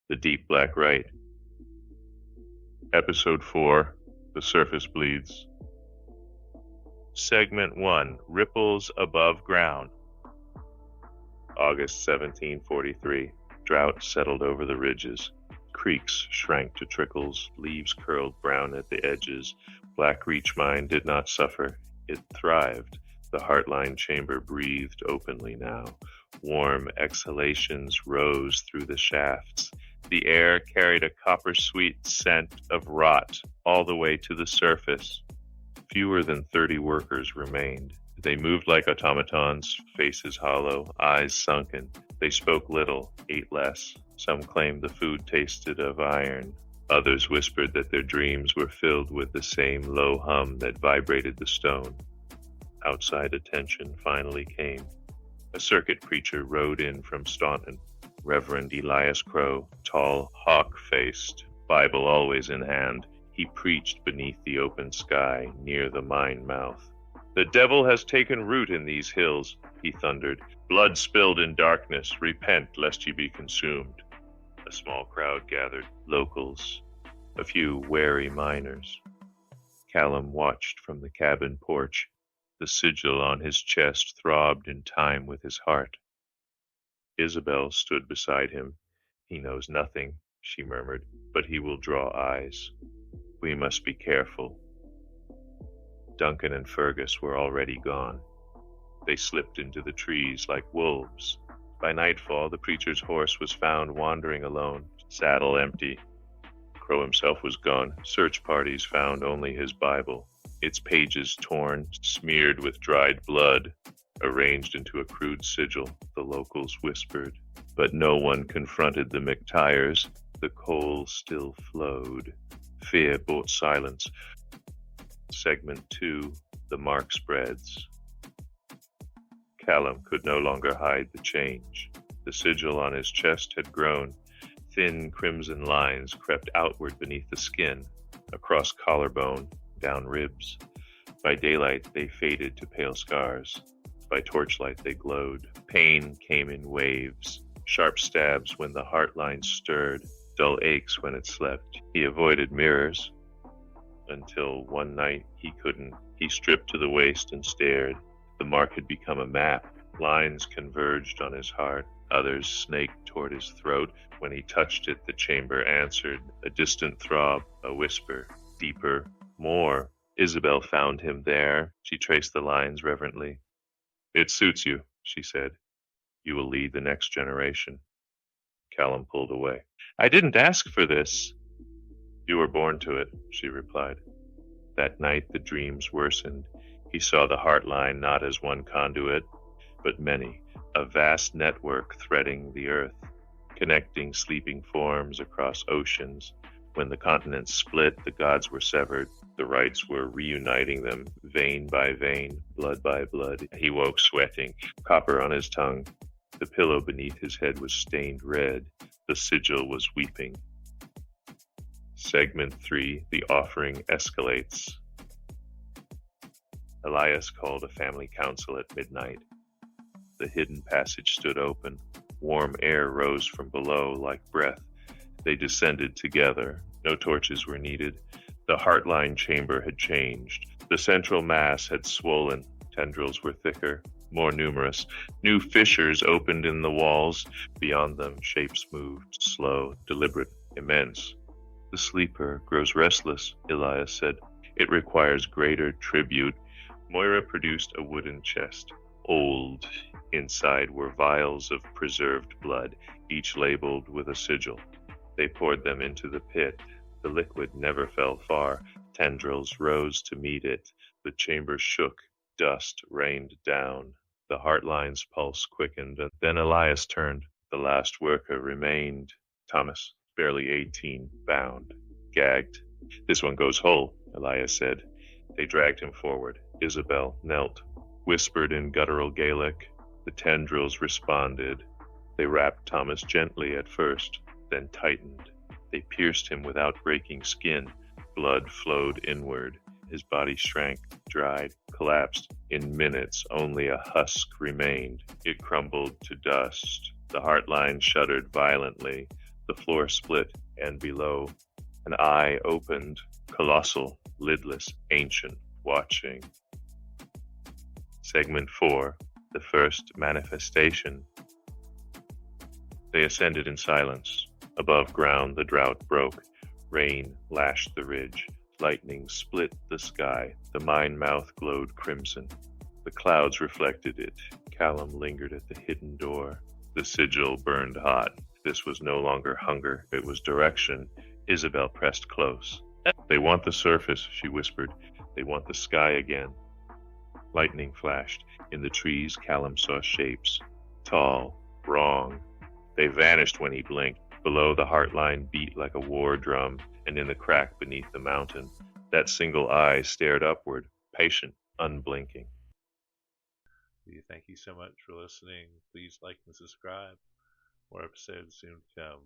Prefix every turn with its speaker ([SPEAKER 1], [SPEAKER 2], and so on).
[SPEAKER 1] The Deep Black Rite. Episode 4, The Surface Bleeds. Segment 1, Ripples Above Ground. August 1743. Drought settled over the ridges. Creeks shrank to trickles, leaves curled brown at the edges. Blackreach Mine did not suffer. It thrived. The Heartline chamber breathed openly now. Warm exhalations rose through the shafts. The air carried a copper-sweet scent of rot all the way to the surface. Fewer than 30 workers remained. They moved like automatons, faces hollow, eyes sunken. They spoke little, ate less. Some claimed the food tasted of iron. Others whispered that their dreams were filled with the same low hum that vibrated the stone. Outside attention finally came. A circuit preacher rode in from Staunton. Reverend Elias Crow, tall, hawk-faced, Bible always in hand. He preached beneath the open sky, near the mine mouth. "The devil has taken root in these hills," he thundered. "Blood spilled in darkness. Repent, lest ye be consumed." A small crowd gathered, locals, a few wary miners. Callum watched from the cabin porch. The sigil on his chest throbbed in time with his heart. Isabel stood beside him. "He knows nothing," she murmured, "but he will draw eyes. We must be careful." Duncan and Fergus were already gone. They slipped into the trees like wolves. By nightfall, the preacher's horse was found wandering alone, saddle empty. Crow himself was gone. Search parties found only his Bible, its pages torn, smeared with dried blood, arranged into a crude sigil, the locals whispered. But no one confronted the MacTires. The coal still flowed. Fear brought silence. Segment 2, The Mark Spreads. Callum could no longer hide the change. The sigil on his chest had grown. Thin crimson lines crept outward beneath the skin, across collarbone, down ribs. By daylight they faded to pale scars. By torchlight they glowed. Pain came in waves, sharp stabs when the Heartline stirred, dull aches when it slept. He avoided mirrors, until one night he couldn't. He stripped to the waist and stared. The mark had become a map. Lines converged on his heart. Others snaked toward his throat. When he touched it, the chamber answered. A distant throb, a whisper, deeper, more. Isabel found him there. She traced the lines reverently. "It suits you," she said. "You will lead the next generation." Callum pulled away. "I didn't ask for this." "You were born to it," she replied. That night the dreams worsened. He saw the Heartline not as one conduit, but many, a vast network threading the earth, connecting sleeping forms across oceans. When the continents split, the gods were severed. The rites were reuniting them, vein by vein, blood by blood. He woke sweating, copper on his tongue. The pillow beneath his head was stained red. The sigil was weeping. Segment 3, The Offering Escalates. Elias called a family council at midnight. The hidden passage stood open. Warm air rose from below like breath. They descended together. No torches were needed. The Heartline chamber had changed. The central mass had swollen. Tendrils were thicker, more numerous. New fissures opened in the walls. Beyond them, shapes moved, slow, deliberate, immense. "The sleeper grows restless," Elias said. "It requires greater tribute." Moira produced a wooden chest. Old. Inside were vials of preserved blood, each labeled with a sigil. They poured them into the pit. The liquid never fell far. Tendrils rose to meet it. The chamber shook. Dust rained down. The Heartline's pulse quickened. Then Elias turned. The last worker remained. Thomas, barely 18, bound, gagged. "This one goes whole," Elias said. They dragged him forward. Isabel knelt, whispered in guttural Gaelic. The tendrils responded. They wrapped Thomas gently at first, then tightened. They pierced him without breaking skin. Blood flowed inward. His body shrank, dried, collapsed. In minutes, only a husk remained. It crumbled to dust. The Heartline shuddered violently. The floor split, and below, an eye opened, colossal, lidless, ancient, watching. Segment 4. The first manifestation. They ascended in silence. Above ground, the drought broke. Rain lashed the ridge. Lightning split the sky. The mine mouth glowed crimson. The clouds reflected it. Callum lingered at the hidden door. The sigil burned hot. This was no longer hunger. It was direction. Isabel pressed close. They want the surface, she whispered. They want the sky again. Lightning flashed. In the trees, Callum saw shapes. Tall, wrong. They vanished when he blinked. Below, the Heartline beat like a war drum, and in the crack beneath the mountain, that single eye stared upward, patient, unblinking.
[SPEAKER 2] Thank you so much for listening. Please like and subscribe. More episodes soon to come.